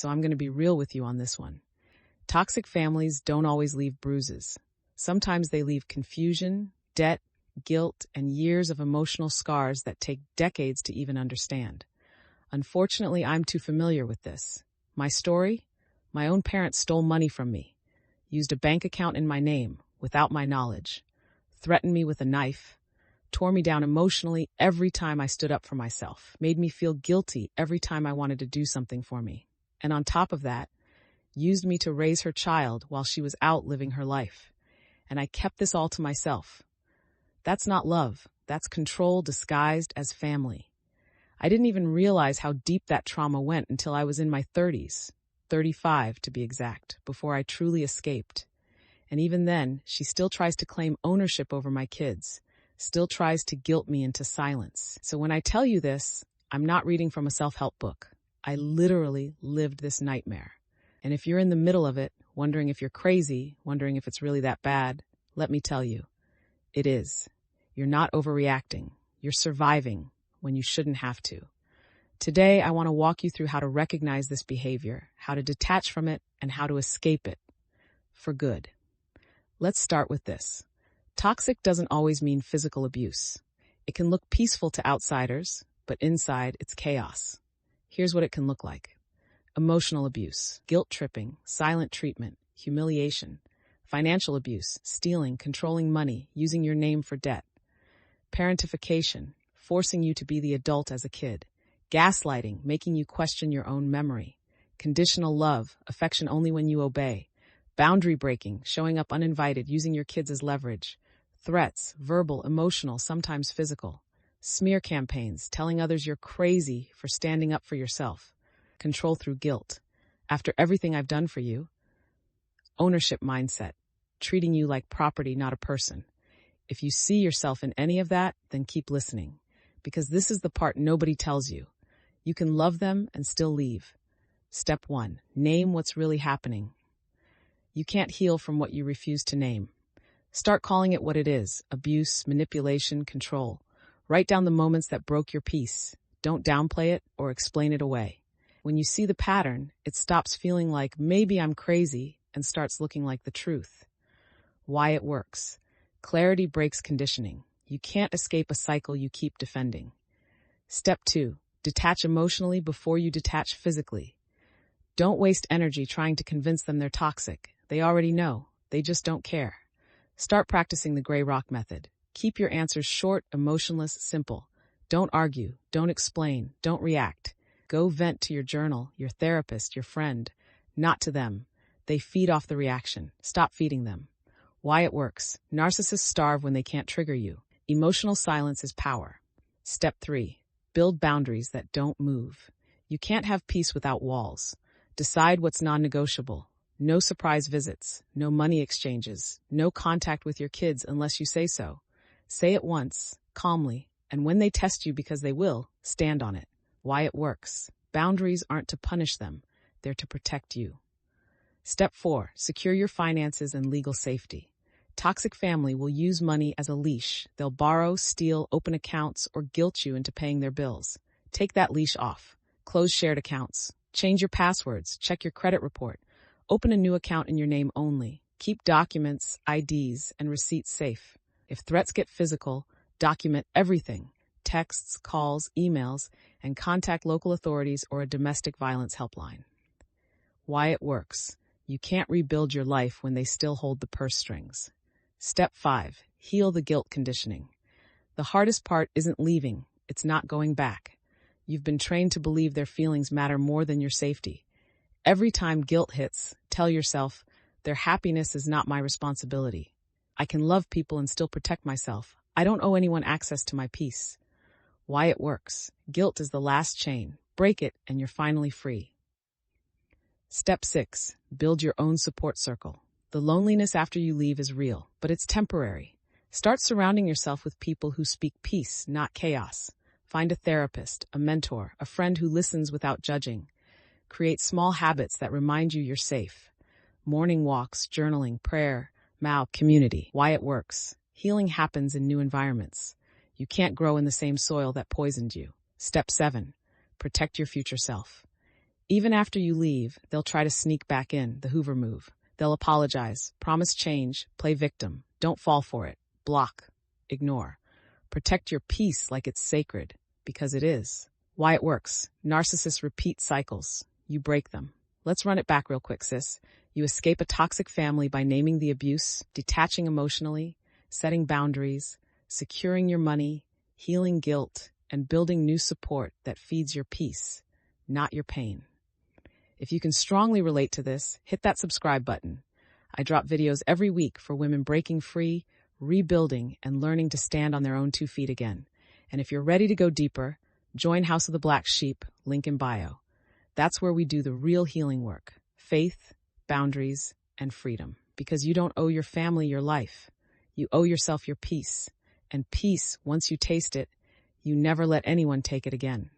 so I'm going to be real with you on this one. Toxic families don't always leave bruises. Sometimes they leave confusion, debt, guilt, and years of emotional scars that take decades to even understand. Unfortunately, I'm too familiar with this. My story? My own parents stole money from me, used a bank account in my name without my knowledge, threatened me with a knife, tore me down emotionally every time I stood up for myself, made me feel guilty every time I wanted to do something for me, and on top of that, used me to raise her child while she was out living her life. And I kept this all to myself. That's not love. That's control disguised as family. I didn't even realize how deep that trauma went until I was in my 30s, 35 to be exact, before I truly escaped. And even then, she still tries to claim ownership over my kids, still tries to guilt me into silence. So when I tell you this, I'm not reading from a self-help book. I literally lived this nightmare. And if you're in the middle of it, wondering if you're crazy, wondering if it's really that bad, let me tell you, it is. You're not overreacting. You're surviving when you shouldn't have to. Today, I want to walk you through how to recognize this behavior, how to detach from it, and how to escape it for good. Let's start with this. Toxic doesn't always mean physical abuse. It can look peaceful to outsiders, but inside it's chaos. Here's what it can look like. Emotional abuse, guilt tripping, silent treatment, humiliation, financial abuse, stealing, controlling money, using your name for debt, parentification, forcing you to be the adult as a kid, gaslighting, making you question your own memory, conditional love, affection only when you obey, boundary breaking, showing up uninvited, using your kids as leverage, threats, verbal, emotional, sometimes physical, smear campaigns, telling others you're crazy for standing up for yourself, control through guilt. After everything I've done for you, ownership mindset, treating you like property, not a person. If you see yourself in any of that, then keep listening, because this is the part nobody tells you. You can love them and still leave. Step 1, name what's really happening. You can't heal from what you refuse to name. Start calling it what it is: abuse, manipulation, control. Write down the moments that broke your peace. Don't downplay it or explain it away. When you see the pattern, it stops feeling like maybe I'm crazy and starts looking like the truth. Why it works. Clarity breaks conditioning. You can't escape a cycle you keep defending. Step 2, detach emotionally before you detach physically. Don't waste energy trying to convince them they're toxic. They already know. They just don't care. Start practicing the gray rock method. Keep your answers short, emotionless, simple. Don't argue. Don't explain. Don't react. Go vent to your journal, your therapist, your friend, not to them. They feed off the reaction. Stop feeding them. Why it works. Narcissists starve when they can't trigger you. Emotional silence is power. Step 3, build boundaries that don't move. You can't have peace without walls. Decide what's non-negotiable. No surprise visits, no money exchanges, no contact with your kids unless you say so. Say it once, calmly, and when they test you, because they will, stand on it. Why it works. Boundaries aren't to punish them. They're to protect you. Step 4, secure your finances and legal safety. Toxic family will use money as a leash. They'll borrow, steal, open accounts, or guilt you into paying their bills. Take that leash off. Close shared accounts. Change your passwords. Check your credit report. Open a new account in your name only. Keep documents, IDs, and receipts safe. If threats get physical, document everything. Texts, calls, emails, and contact local authorities or a domestic violence helpline. Why it works. You can't rebuild your life when they still hold the purse strings. Step 5, heal the guilt conditioning. The hardest part isn't leaving, it's not going back. You've been trained to believe their feelings matter more than your safety. Every time guilt hits, tell yourself, their happiness is not my responsibility. I can love people and still protect myself. I don't owe anyone access to my peace. Why it works. Guilt is the last chain. Break it and you're finally free. Step 6, build your own support circle. The loneliness after you leave is real, but it's temporary. Start surrounding yourself with people who speak peace, not chaos. Find a therapist, a mentor, a friend who listens without judging. Create small habits that remind you you're safe. Morning walks, journaling, prayer, community. Why it works. Healing happens in new environments. You can't grow in the same soil that poisoned you. Step 7, protect your future self. Even after you leave, they'll try to sneak back in, the Hoover move. They'll apologize, promise change, play victim. Don't fall for it. Block. Ignore. Protect your peace like it's sacred, because it is. Why it works. Narcissists repeat cycles. You break them. Let's run it back real quick, sis. You escape a toxic family by naming the abuse, detaching emotionally, setting boundaries, securing your money, healing guilt, and building new support that feeds your peace, not your pain. If you can strongly relate to this, hit that subscribe button. I drop videos every week for women breaking free, rebuilding, and learning to stand on their own 2 feet again. And if you're ready to go deeper, join House of the Black Sheep, link in bio. That's where we do the real healing work. Faith, boundaries, and freedom. Because you don't owe your family your life. You owe yourself your peace. And peace, once you taste it, you never let anyone take it again.